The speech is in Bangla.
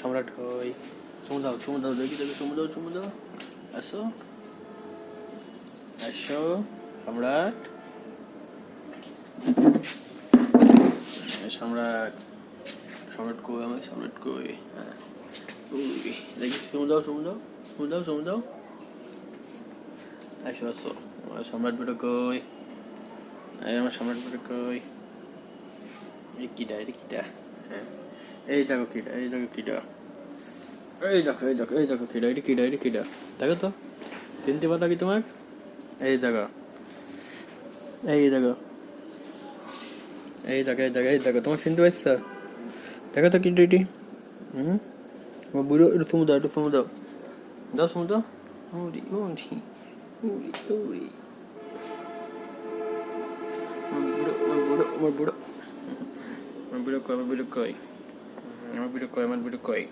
সম্রাট কই? চুমু দাও দেখি দেখি, চুমু দাও। আসো আসো সম্রাট, সম্রাট সম্রাট কই? আমার সম্রাট কই? হ্যাঁ ওই দেখি, চুমু দাও। আসো আমার সম্রাট বেটা কই? আমার সম্রাট বেটা কই? এই কিটা, হ্যাঁ এই দেখো কিটা, এই দেখো কিটা, কিটা, এটা কিটা দেখো তো, চিনতে পারলো কি তোমার? এই দেখো, এই দেখো, তোমার চিনতে পারছ? দেখো তো কিটা এটি। আমার বুড়ো, একটু চুমু দাও, চুমু দাও। ওরি ওরি ওরি ওরি, আমার বুড়ো কই? আমার বুড়ো কই?